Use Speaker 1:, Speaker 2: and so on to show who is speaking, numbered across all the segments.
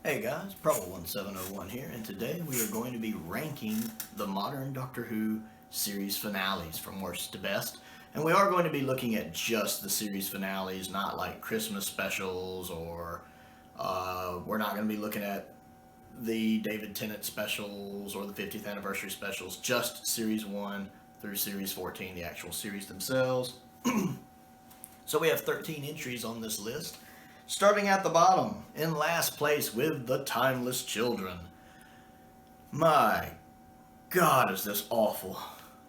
Speaker 1: Hey guys, Prowl 1701 here, and today we are going to be ranking the modern Doctor Who series finales from worst to best. And we are going to be looking at just the series finales, not like Christmas specials, or we're not going to be looking at the David Tennant specials or the 50th anniversary specials, just series 1 through series 14, the actual series themselves. So we have 13 entries on this list. Starting at the bottom, in last place with The Timeless Children. My God, is this awful.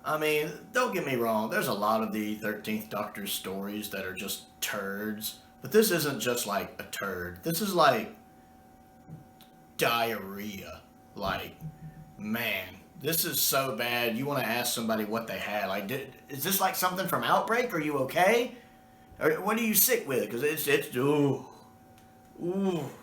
Speaker 1: I mean, don't get me wrong, there's a lot of the 13th Doctor's stories that are just turds. But this isn't just like a turd. This is like diarrhea. Like, man, this is so bad. You want to ask somebody what they had. Like, is this like something from Outbreak? Are you okay? Or what are you sick with? Because it's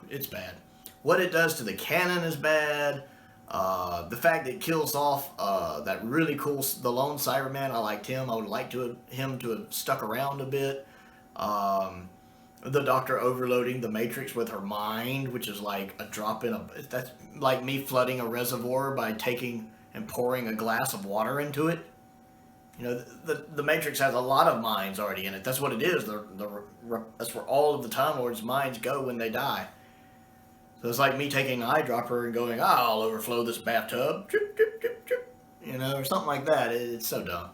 Speaker 1: it's bad. What it does to the canon is bad. The fact that it kills off that really cool, the lone Cyberman, I liked him. I would like him to have stuck around a bit. The Doctor overloading the Matrix with her mind, which is like a drop in that's like me flooding a reservoir by taking and pouring a glass of water into it. You know, the Matrix has a lot of minds already in it. That's what it is. That's where all of the Time Lords' minds go when they die. So it's like me taking an eyedropper and going, I'll overflow this bathtub. Drip, drip, drip, drip. You know, or something like that. It's so dumb.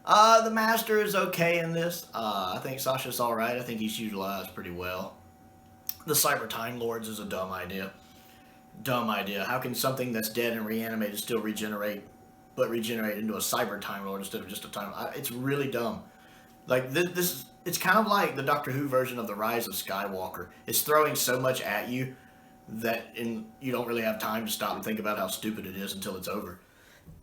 Speaker 1: The Master is okay in this. I think Sasha's alright. I think he's utilized pretty well. The Cyber Time Lords is a dumb idea. Dumb idea. How can something that's dead and reanimated still regenerate, but regenerate into a Cyber Time Lord instead of just a Time? It's really dumb. Like, this it's kind of like the Doctor Who version of The Rise of Skywalker. It's throwing so much at you that you don't really have time to stop and think about how stupid it is until it's over.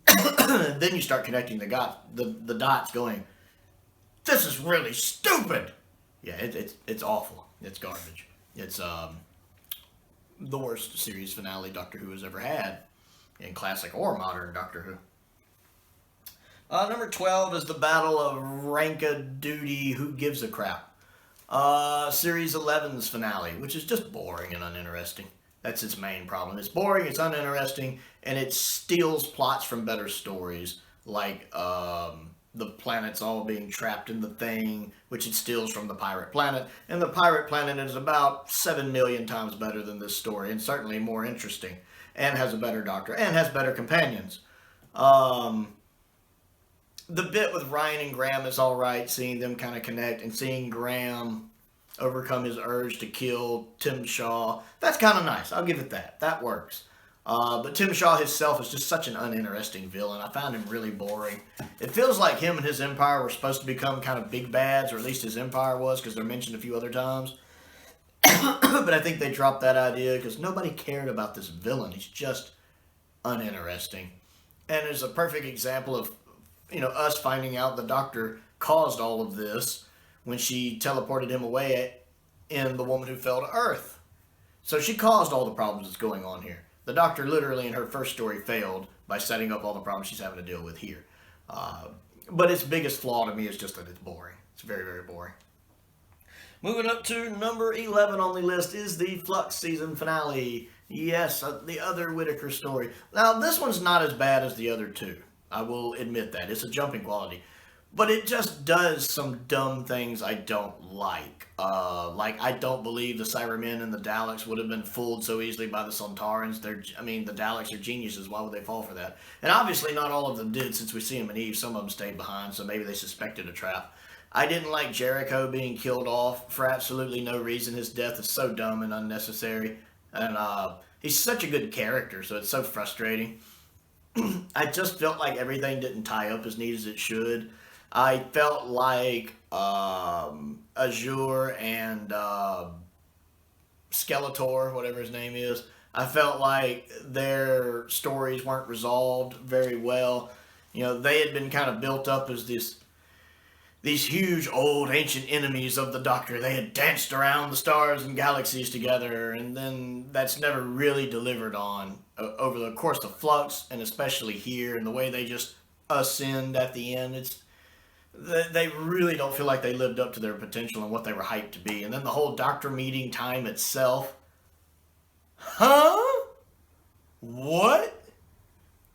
Speaker 1: Then you start connecting the dots going, this is really stupid! Yeah, it's awful. It's garbage. It's the worst series finale Doctor Who has ever had, in classic or modern Doctor Who. Number 12 is the Battle of Ranka-Doody Who Gives a Crap. Series 11's finale, which is just boring and uninteresting. That's its main problem. It's boring, it's uninteresting, and it steals plots from better stories, like the planets all being trapped in the Thing, which it steals from the Pirate Planet. And the Pirate Planet is about 7 million times better than this story, and certainly more interesting, and has a better Doctor, and has better companions. The bit with Ryan and Graham is alright, seeing them kind of connect, and seeing Graham overcome his urge to kill Tim Shaw. That's kind of nice. I'll give it that. That works. But Tim Shaw himself is just such an uninteresting villain. I found him really boring. It feels like him and his Empire were supposed to become kind of big bads, or at least his Empire was, because they're mentioned a few other times. But I think they dropped that idea because nobody cared about this villain. He's just uninteresting. And it's a perfect example of, us finding out the Doctor caused all of this when she teleported him away in The Woman Who Fell to Earth. So she caused all the problems that's going on here. The Doctor literally in her first story failed by setting up all the problems she's having to deal with here. But its biggest flaw to me is just that it's boring. It's very, very boring. Moving up to number 11 on the list is the Flux season finale. Yes, the Other Whittaker story. Now, this one's not as bad as the other two. I will admit that. It's a jumping quality. But it just does some dumb things I don't like. Like, I don't believe the Cybermen and the Daleks would have been fooled so easily by the Sontarans. The Daleks are geniuses. Why would they fall for that? And obviously not all of them did, since we see them in Eve. Some of them stayed behind, so maybe they suspected a trap. I didn't like Jericho being killed off for absolutely no reason. His death is so dumb and unnecessary. And he's such a good character, so it's so frustrating. I just felt like everything didn't tie up as neat as it should. I felt like Azure and Skeletor, whatever his name is, I felt like their stories weren't resolved very well. They had been kind of built up as these huge old ancient enemies of the Doctor. They had danced around the stars and galaxies together, and then that's never really delivered on over the course of Flux, and especially here, and the way they just ascend at the end. They really don't feel like they lived up to their potential and what they were hyped to be. And then the whole Doctor meeting time itself, What?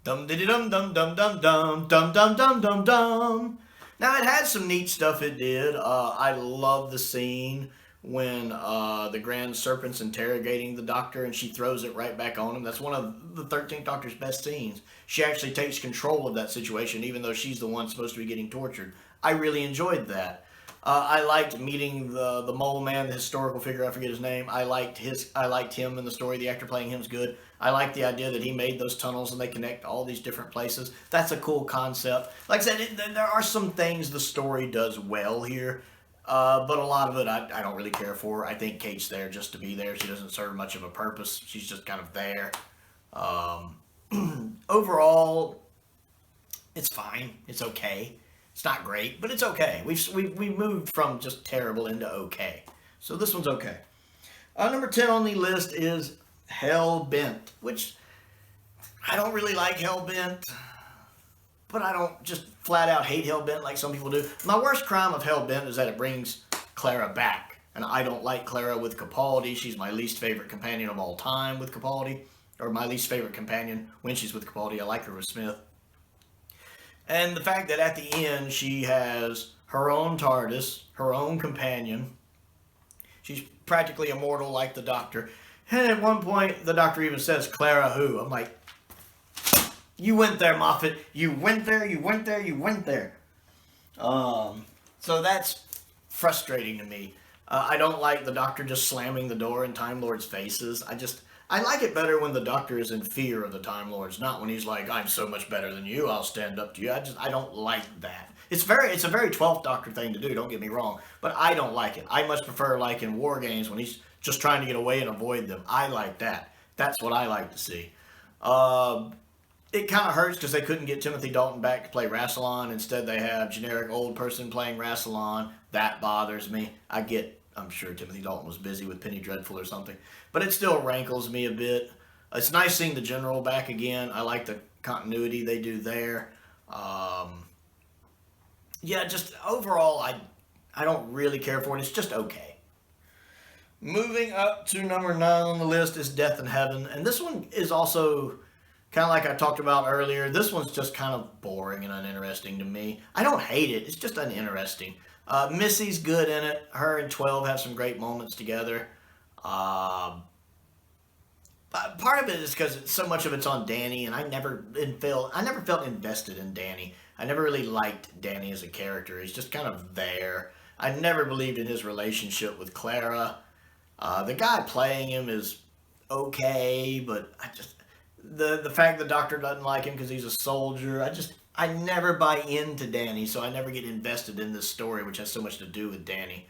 Speaker 1: Dum diddy dum dum dum dum dum dum dum dum dum dum. Now it had some neat stuff. It did. I love the scene when the Grand Serpent's interrogating the Doctor and she throws it right back on him. That's one of the 13th Doctor's best scenes. She actually takes control of that situation, even though she's the one supposed to be getting tortured. I really enjoyed that. I liked meeting the mole man, the historical figure. I forget his name. I liked him in the story. The actor playing him's good. I like the idea that he made those tunnels and they connect all these different places. That's a cool concept. Like I said, there are some things the story does well here, but a lot of it I don't really care for. I think Kate's there just to be there. She doesn't serve much of a purpose. She's just kind of there. Overall, it's fine. It's okay. It's not great, but it's okay. We've moved from just terrible into okay. So this one's okay. Number 10 on the list is Hellbent, which I don't really like Hellbent, but I don't just flat out hate Hellbent like some people do. My worst crime of Hellbent is that it brings Clara back, and I don't like Clara with Capaldi. She's my least favorite companion of all time with Capaldi, or my least favorite companion when she's with Capaldi. I like her with Smith. And the fact that at the end she has her own TARDIS, her own companion. She's practically immortal like the Doctor. And at one point, the Doctor even says, Clara who? I'm like, you went there, Moffat. You went there, you went there, you went there. So that's frustrating to me. I don't like the Doctor just slamming the door in Time Lords' faces. I like it better when the Doctor is in fear of the Time Lords, not when he's like, I'm so much better than you, I'll stand up to you. I don't like that. It's a very 12th Doctor thing to do, don't get me wrong, but I don't like it. I much prefer like in War Games when he's just trying to get away and avoid them. I like that. That's what I like to see. It kind of hurts because they couldn't get Timothy Dalton back to play Rassilon. Instead, they have generic old person playing Rassilon. That bothers me. I'm sure Timothy Dalton was busy with Penny Dreadful or something. But it still rankles me a bit. It's nice seeing the General back again. I like the continuity they do there. Yeah, just overall, I don't really care for it. It's just okay. Moving up to number 9 on the list is Death in Heaven. And this one is also kind of like I talked about earlier. This one's just kind of boring and uninteresting to me. I don't hate it. It's just uninteresting. Missy's good in it. Her and 12 have some great moments together. Part of it is because so much of it's on Danny, and I never felt invested in Danny. I never really liked Danny as a character. He's just kind of there. I never believed in his relationship with Clara. The guy playing him is okay, but the fact the Doctor doesn't like him because he's a soldier, I never buy into Danny, so I never get invested in this story, which has so much to do with Danny.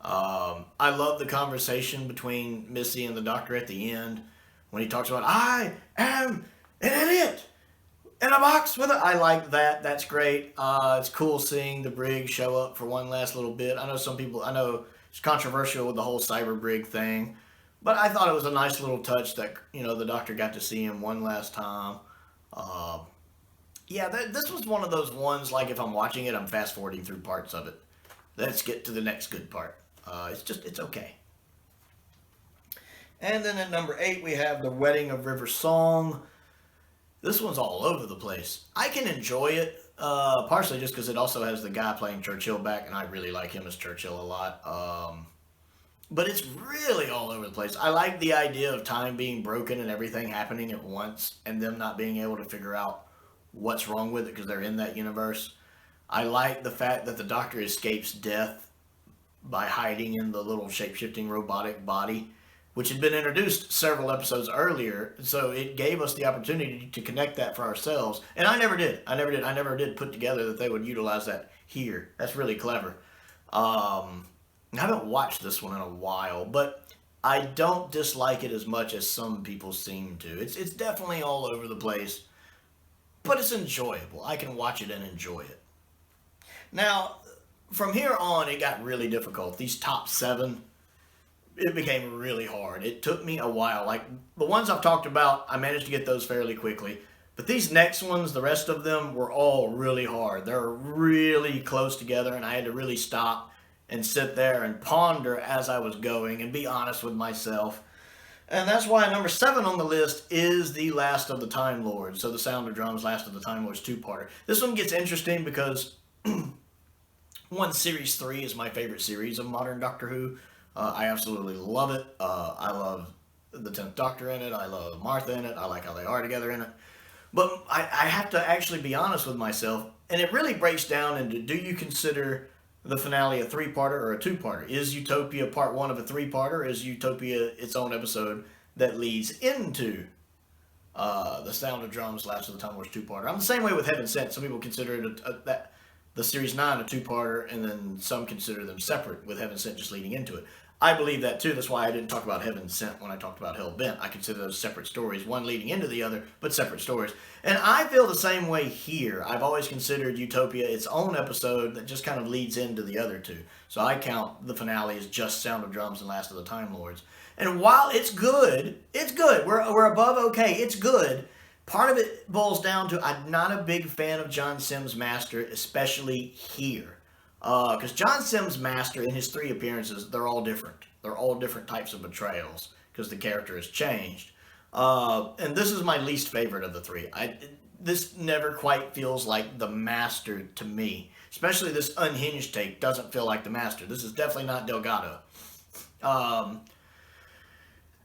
Speaker 1: I love the conversation between Missy and the Doctor at the end when he talks about, I am an idiot in a box with it. I like that. That's great. It's cool seeing the Brig show up for one last little bit. I know it's controversial with the whole Cyber Brig thing, but I thought it was a nice little touch that, the Doctor got to see him one last time. Yeah, this was one of those ones, like if I'm watching it, I'm fast forwarding through parts of it. Let's get to the next good part. It's okay. And then at number 8, we have The Wedding of River Song. This one's all over the place. I can enjoy it, partially just because it also has the guy playing Churchill back, and I really like him as Churchill a lot. But it's really all over the place. I like the idea of time being broken and everything happening at once, and them not being able to figure out what's wrong with it because they're in that universe. I like the fact that the Doctor escapes death by hiding in the little shape-shifting robotic body, which had been introduced several episodes earlier, so it gave us the opportunity to connect that for ourselves. And I never did. I never did put together that they would utilize that here. That's really clever. I haven't watched this one in a while, but I don't dislike it as much as some people seem to. It's definitely all over the place, but it's enjoyable. I can watch it and enjoy it. Now, from here on, it got really difficult. These top 7, it became really hard. It took me a while. Like, the ones I've talked about, I managed to get those fairly quickly. But these next ones, the rest of them, were all really hard. They're really close together, and I had to really stop and sit there and ponder as I was going and be honest with myself. And that's why number 7 on the list is The Last of the Time Lords. So the Sound of Drums, Last of the Time Lords 2-parter. This one gets interesting because Series 3 is my favorite series of modern Doctor Who. I absolutely love it. I love the 10th Doctor in it. I love Martha in it. I like how they are together in it. But I have to actually be honest with myself, and it really breaks down into, do you consider the finale a 3-parter or a 2-parter? Is Utopia part 1 of a 3-parter? Is Utopia its own episode that leads into the Sound of Drums, Last of the Time Lords 2-parter? I'm the same way with Heaven Sent. Some people consider it the Series 9 a 2-parter, and then some consider them separate, with Heaven Sent just leading into it. I believe that too. That's why I didn't talk about Heaven Sent when I talked about Hellbent. I consider those separate stories, one leading into the other, but separate stories. And I feel the same way here. I've always considered Utopia its own episode that just kind of leads into the other two. So I count the finale as just Sound of Drums and Last of the Time Lords. And while it's good, we're above okay, it's good. Part of it boils down to, I'm not a big fan of John Sims' Master, especially here. Because John Sims' Master, in his 3 appearances, they're all different. They're all different types of betrayals, because the character has changed. And this is my least favorite of the 3. This never quite feels like the Master to me. Especially this unhinged take doesn't feel like the Master. This is definitely not Delgado.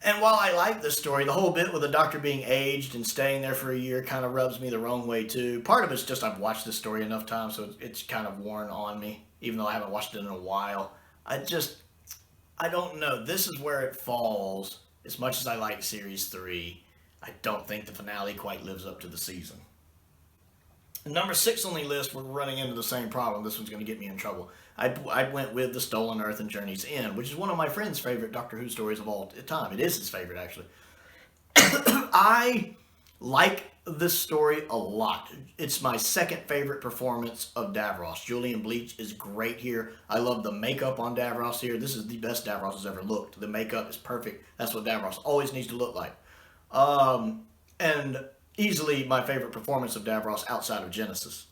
Speaker 1: And while I like this story, the whole bit with the Doctor being aged and staying there for a year kind of rubs me the wrong way too. Part of it's just I've watched this story enough times, so it's kind of worn on me, even though I haven't watched it in a while. I don't know. This is where it falls. As much as I like Series 3, I don't think the finale quite lives up to the season. Number 6 on the list, we're running into the same problem. This one's going to get me in trouble. I went with The Stolen Earth and Journey's End, which is one of my friend's favorite Doctor Who stories of all time. It is his favorite, actually. I like this story a lot. It's my second favorite performance of Davros. Julian Bleach is great here. I love the makeup on Davros here. This is the best Davros has ever looked. The makeup is perfect. That's what Davros always needs to look like. And easily my favorite performance of Davros outside of Genesis.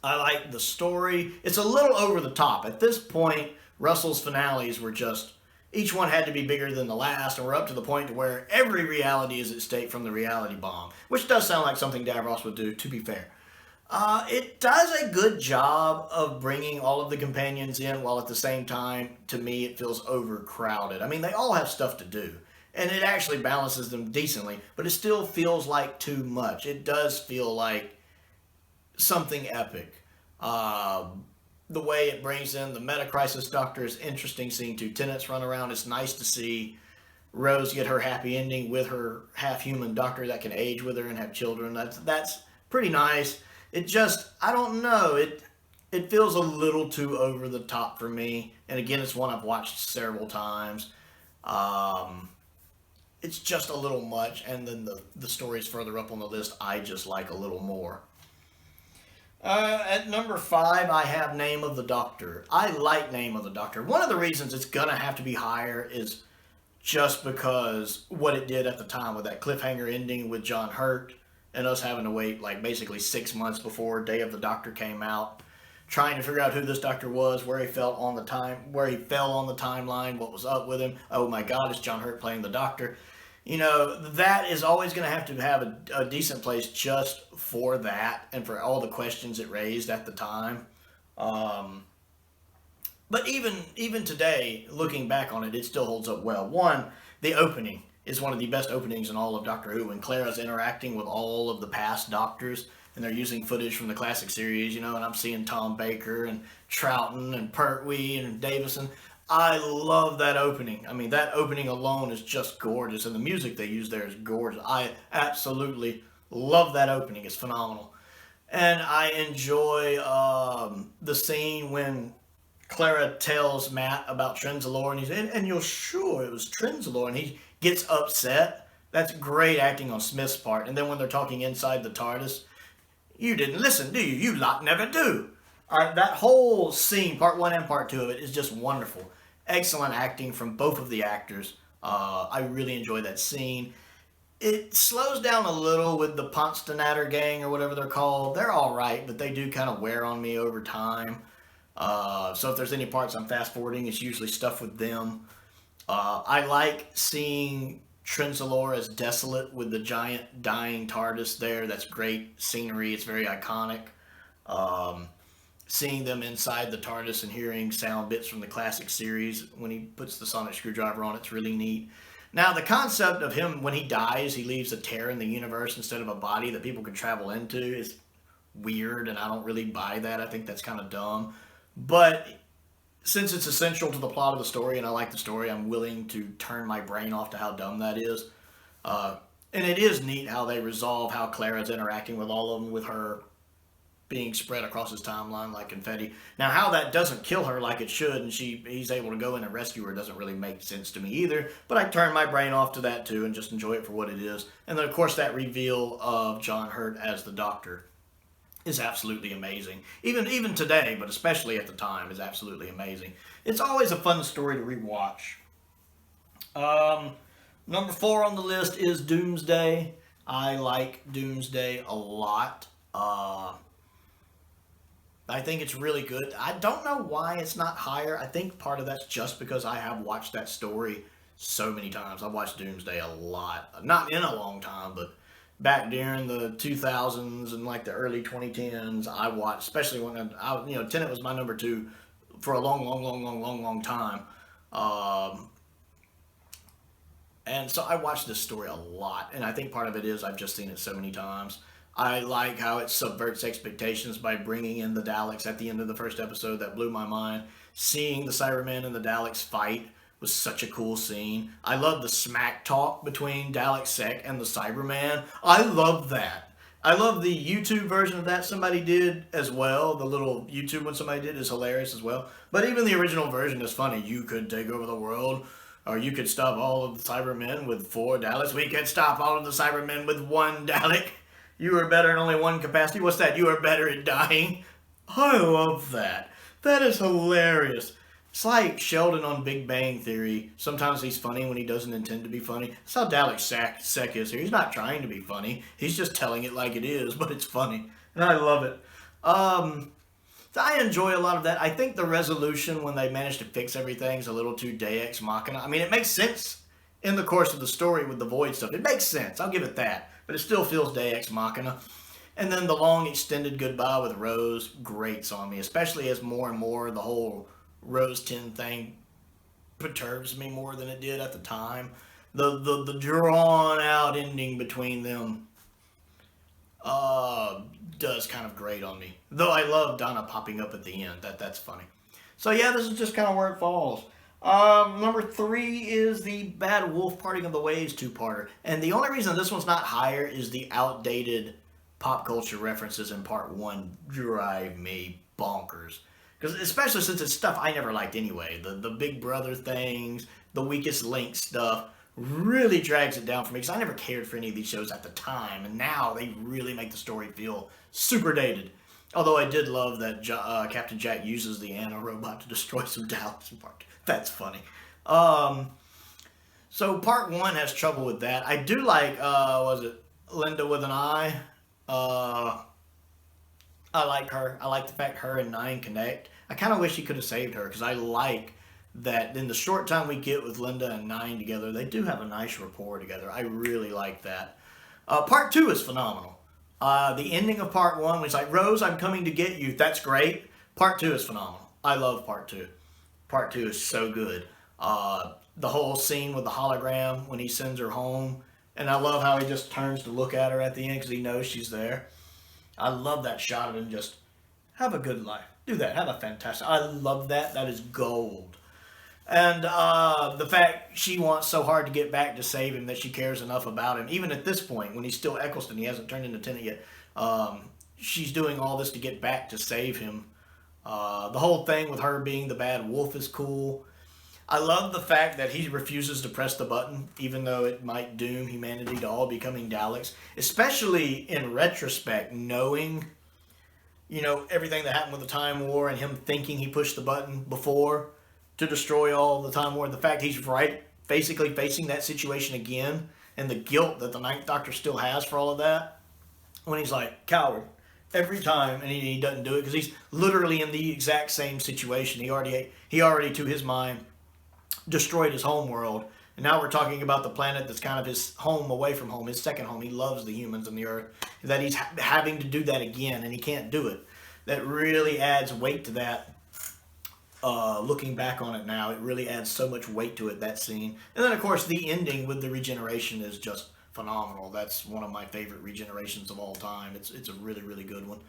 Speaker 1: I like the story. It's a little over the top. At this point, Russell's finales were just, each one had to be bigger than the last, and we're up to the point to where every reality is at stake from the reality bomb, which does sound like something Davros would do, to be fair. It does a good job of bringing all of the companions in, while at the same time, to me, it feels overcrowded. I mean, they all have stuff to do, and it actually balances them decently, but it still feels like too much. It does feel like something epic. The way it brings in the Meta-Crisis Doctor is interesting, seeing 2 tenants run around. It's nice to see Rose get her happy ending with her half-human doctor that can age with her and have children. That's pretty nice. It just, I don't know, it feels a little too over the top for me. And again, it's one I've watched several times. It's just a little much, and then the stories further up on the list I just like a little more. At number 5, I have Name of the Doctor. I like Name of the Doctor. One of the reasons it's gonna have to be higher is just because what it did at the time with that cliffhanger ending with John Hurt, and us having to wait like basically 6 months before Day of the Doctor came out, trying to figure out who this Doctor was, where he fell on the timeline, what was up with him. Oh my God, it's John Hurt playing the Doctor. You know, that is always going to have a decent place just for that and for all the questions it raised at the time. But even today, looking back on it, it still holds up well. One, the opening is one of the best openings in all of Doctor Who, when Clara's interacting with all of the past Doctors, and they're using footage from the classic series, you know, and I'm seeing Tom Baker and Troughton and Pertwee and Davison. I love that opening. I mean, that opening alone is just gorgeous, and the music they use there is gorgeous. I absolutely love that opening. It's phenomenal. And I enjoy the scene when Clara tells Matt about Trenzalore, and he's and you're sure it was Trenzalore, and he gets upset. That's great acting on Smith's part. And then when they're talking inside the TARDIS, you didn't listen, do you? You lot never do. That whole scene, part 1 and part 2 of it, is just wonderful. Excellent acting from both of the actors. I really enjoy that scene. It slows down a little with the Ponstanatter gang, or whatever they're called. They're all right, but they do kind of wear on me over time. So if there's any parts I'm fast forwarding, it's usually stuff with them. I like seeing Trenzalore as desolate with the giant dying TARDIS there. That's great scenery. It's very iconic. Um, Seeing them inside the TARDIS and hearing sound bits from the classic series when he puts the sonic screwdriver on, it's really neat. Now, the concept of him, when he dies, he leaves a tear in the universe instead of a body that people can travel into is weird, and I don't really buy that. I think that's kind of dumb. But since it's essential to the plot of the story, and I like the story, I'm willing to turn my brain off to how dumb that is. And it is neat how they resolve how Clara's interacting with all of them, with her being spread across his timeline like confetti. Now, how that doesn't kill her like it should, and he's able to go in and rescue her, doesn't really make sense to me either. But I turn my brain off to that too and just enjoy it for what it is. And then, of course, that reveal of John Hurt as the Doctor is absolutely amazing. Even today, but especially at the time, is absolutely amazing. It's always a fun story to rewatch. Number 4 on the list is Doomsday. I like Doomsday a lot. I think it's really good. I don't know why it's not higher. I think part of that's just because I have watched that story so many times. I've watched Doomsday a lot. Not in a long time, but back during the 2000s and like the early 2010s, I watched, especially when Tenet was my number 2 for a long time. And so I watched this story a lot, and I think part of it is I've just seen it so many times. I like how it subverts expectations by bringing in the Daleks at the end of the first episode. That blew my mind. Seeing the Cybermen and the Daleks fight was such a cool scene. I love the smack talk between Dalek Sec and the Cyberman. I love that. I love the YouTube version of that somebody did as well. The little YouTube one somebody did is hilarious as well. But even the original version is funny. You could take over the world, or you could stop all of the Cybermen with 4 Daleks. We could stop all of the Cybermen with 1 Dalek. You are better in only 1 capacity. What's that? You are better at dying. I love that. That is hilarious. It's like Sheldon on Big Bang Theory. Sometimes he's funny when he doesn't intend to be funny. That's how Dalek Sec is here. He's not trying to be funny. He's just telling it like it is, but it's funny. And I love it. I enjoy a lot of that. I think the resolution when they manage to fix everything is a little too Deus Machina. I mean, it makes sense in the course of the story with the Void stuff. It makes sense. I'll give it that. But it still feels Deus Machina. And then the long extended goodbye with Rose grates on me, especially as more and more the whole Rose 10 thing perturbs me more than it did at the time. The drawn out ending between them does kind of grate on me. Though I love Donna popping up at the end. That's funny. So yeah, this is just kind of where it falls. Number 3 is the Bad Wolf Parting of the Ways 2-parter. And the only reason this one's not higher is the outdated pop culture references in part 1 drive me bonkers. Because especially since it's stuff I never liked anyway. The Big Brother things, the Weakest Link stuff really drags it down for me. Because I never cared for any of these shows at the time. And now they really make the story feel super dated. Although I did love that Captain Jack uses the Anna-robot to destroy some Daleks in part 2. That's funny. So part 1 has trouble with that. I do like, was it Linda with an I? I like her. I like the fact her and 9 connect. I kind of wish he could have saved her, because I like that in the short time we get with Linda and 9 together, they do have a nice rapport together. I really like that. Part 2 is phenomenal. The ending of part 1 was like, Rose, I'm coming to get you. That's great. Part 2 is phenomenal. I love part 2. Part 2 is so good. The whole scene with the hologram when he sends her home. And I love how he just turns to look at her at the end because he knows she's there. I love that shot of him just, have a good life. Do that. Have a fantastic... I love that. That is gold. And the fact she wants so hard to get back to save him that she cares enough about him. Even at this point, when he's still Eccleston, he hasn't turned into Tennant yet. She's doing all this to get back to save him. The whole thing with her being the bad wolf is cool. I love the fact that he refuses to press the button, even though it might doom humanity to all becoming Daleks. Especially in retrospect, knowing, everything that happened with the Time War and him thinking he pushed the button before to destroy all the Time War. The fact he's basically facing that situation again, and the guilt that the Ninth Doctor still has for all of that. When he's like, coward. Every time, and he doesn't do it because he's literally in the exact same situation. He already, to his mind, destroyed his home world. And now we're talking about the planet that's kind of his home away from home, his second home. He loves the humans and the Earth. That he's having to do that again, and he can't do it. That really adds weight to that. Looking back on it now, it really adds so much weight to it, that scene. And then, of course, the ending with the regeneration is just phenomenal. That's one of my favorite regenerations of all time. It's a really, really good one.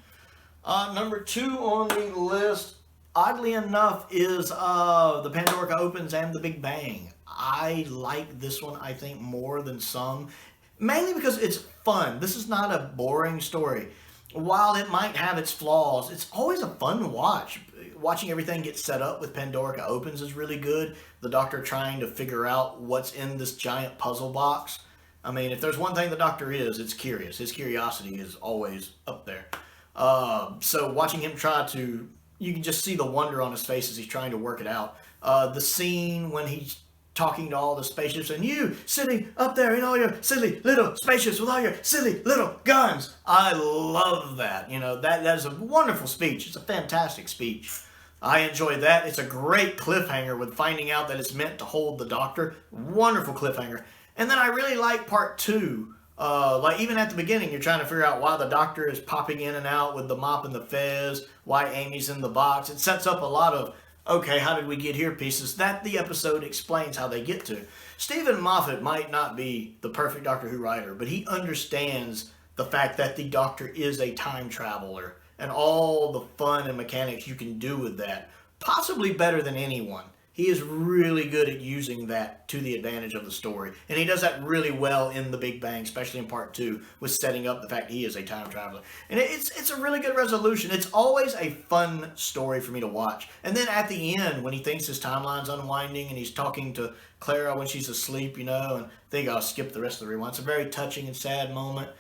Speaker 1: Number 2 on the list, oddly enough, is the Pandora Opens and the Big Bang. I like this one, I think, more than some. Mainly because it's fun. This is not a boring story. While it might have its flaws, it's always a fun watch. Watching everything get set up with Pandora Opens is really good. The Doctor trying to figure out what's in this giant puzzle box. I mean, if there's one thing the Doctor is, it's curious. His curiosity is always up there. So watching him try to, you can just see the wonder on his face as he's trying to work it out. The scene when he's talking to all the spaceships and you sitting up there in all your silly little spaceships with all your silly little guns. I love that. You know, that is a wonderful speech. It's a fantastic speech. I enjoy that. It's a great cliffhanger with finding out that it's meant to hold the Doctor. Wonderful cliffhanger. And then I really like part 2. Like even at the beginning, you're trying to figure out why the Doctor is popping in and out with the mop and the fez, why Amy's in the box. It sets up a lot of, okay, how did we get here pieces that the episode explains how they get to. Stephen Moffat might not be the perfect Doctor Who writer, but he understands the fact that the Doctor is a time traveler and all the fun and mechanics you can do with that, possibly better than anyone. He is really good at using that to the advantage of the story. And he does that really well in The Big Bang, especially in part 2, with setting up the fact he is a time traveler. And it's a really good resolution. It's always a fun story for me to watch. And then at the end, when he thinks his timeline's unwinding and he's talking to Clara when she's asleep, you know, and I think I'll skip the rest of the rewind. It's a very touching and sad moment.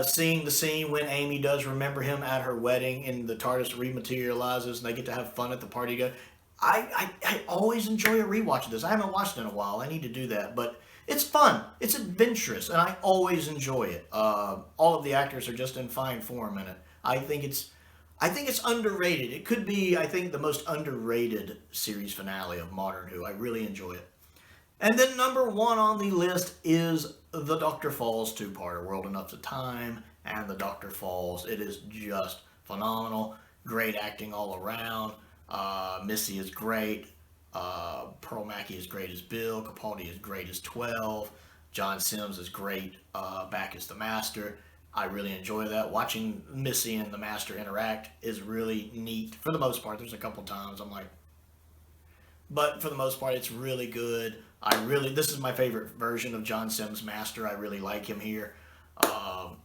Speaker 1: Seeing the scene when Amy does remember him at her wedding and the TARDIS rematerializes and they get to have fun at the party together. I always enjoy a rewatch of this. I haven't watched it in a while. I need to do that. But it's fun. It's adventurous. And I always enjoy it. All of the actors are just in fine form in it. I think it's underrated. It could be, I think, the most underrated series finale of Modern Who. I really enjoy it. And then number 1 on the list is The Doctor Falls 2-parter, World Enough to Time and The Doctor Falls. It is just phenomenal. Great acting all around. Missy is great. Pearl Mackie is great as Bill. Capaldi is great as 12. John Sims is great back as the Master. I really enjoy that. Watching Missy and the Master interact is really neat. For the most part, there's a couple times I'm like, but for the most part, it's really good. This is my favorite version of John Sims' Master. I really like him here.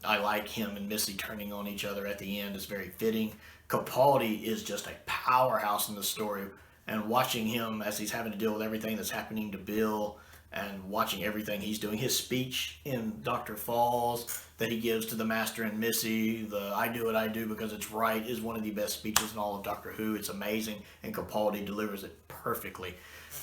Speaker 1: I like him and Missy turning on each other at the end is very fitting. Capaldi is just a powerhouse in the story, and watching him as he's having to deal with everything that's happening to Bill and watching everything he's doing. His speech in Dr. Falls that he gives to the Master and Missy, the I do what I do because it's right, is one of the best speeches in all of Doctor Who. It's amazing, and Capaldi delivers it perfectly.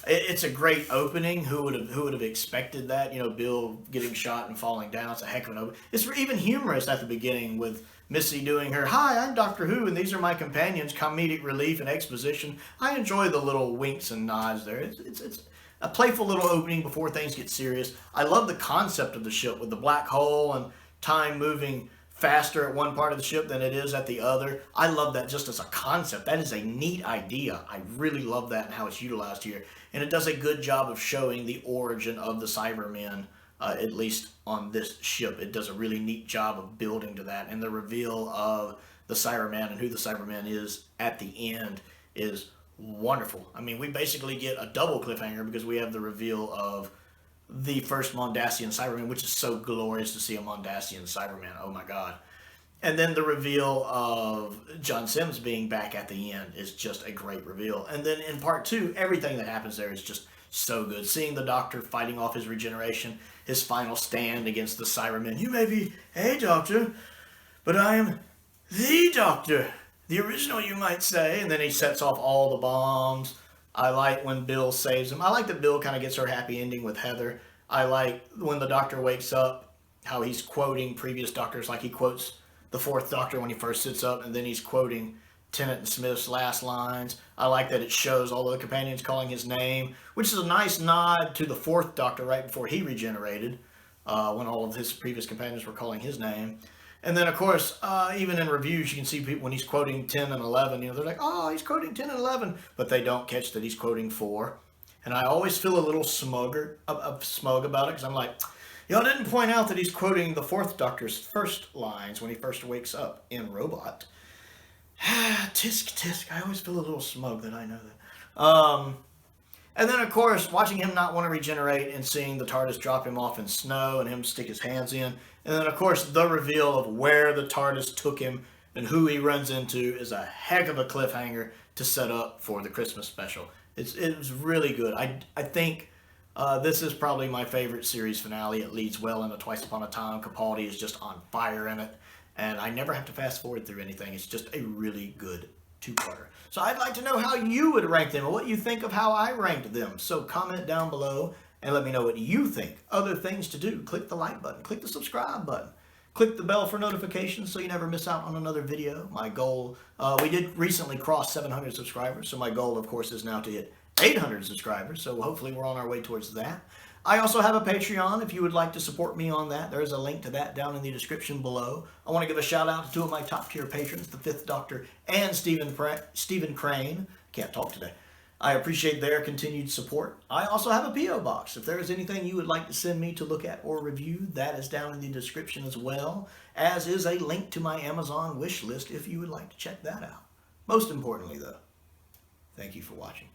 Speaker 1: It's a great opening. Who would have expected that? You know, Bill getting shot and falling down. It's a heck of an opening. It's even humorous at the beginning with Missy doing her, "Hi, I'm Doctor Who, and these are my companions," comedic relief and exposition. I enjoy the little winks and nods there. It's a playful little opening before things get serious. I love the concept of the ship with the black hole and time moving faster at one part of the ship than it is at the other. I love that just as a concept. That is a neat idea. I really love that and how it's utilized here. And it does a good job of showing the origin of the Cybermen, at least on this ship. It does a really neat job of building to that. And the reveal of the Cyberman and who the Cyberman is at the end is wonderful. I mean, we basically get a double cliffhanger because we have the reveal of the first Mondasian Cyberman, which is so glorious to see a Mondasian Cyberman. Oh my God. And then the reveal of John Sims being back at the end is just a great reveal. And then in part 2, everything that happens there is just so good. Seeing the Doctor fighting off his regeneration, his final stand against the Cybermen. You may be a Doctor, but I am the Doctor. The original, you might say. And then he sets off all the bombs. I like when Bill saves him. I like that Bill kind of gets her happy ending with Heather. I like when the Doctor wakes up, how he's quoting previous Doctors, like he quotes the 4th Doctor when he first sits up, and then he's quoting Tennant and Smith's last lines. I like that it shows all the companions calling his name, which is a nice nod to the fourth Doctor right before he regenerated, when all of his previous companions were calling his name. And then, of course, even in reviews, you can see people when he's quoting 10 and 11, they're like, oh, he's quoting 10 and 11, but they don't catch that he's quoting 4. And I always feel a little smug about it, because I'm like, y'all didn't point out that he's quoting the fourth Doctor's first lines when he first wakes up in Robot. Tisk, tisk. I always feel a little smug that I know that. And then, of course, watching him not want to regenerate and seeing the TARDIS drop him off in snow and him stick his hands in. And then, of course, the reveal of where the TARDIS took him and who he runs into is a heck of a cliffhanger to set up for the Christmas special. It was really good. I think this is probably my favorite series finale. It leads well into Twice Upon a Time. Capaldi is just on fire in it. And I never have to fast forward through anything. It's just a really good two-parter. So I'd like to know how you would rank them and what you think of how I ranked them. So comment down below and let me know what you think. Other things to do. Click the like button. Click the subscribe button. Click the bell for notifications so you never miss out on another video. My goal, we did recently cross 700 subscribers. So my goal, of course, is now to hit 800 subscribers. So hopefully we're on our way towards that. I also have a Patreon if you would like to support me on that. There's a link to that down in the description below. I want to give a shout out to 2 of my top tier patrons, the 5th Doctor and Stephen Crane. Can't talk today. I appreciate their continued support. I also have a P.O. box. If there is anything you would like to send me to look at or review, that is down in the description as well, as is a link to my Amazon wish list if you would like to check that out. Most importantly, though, thank you for watching.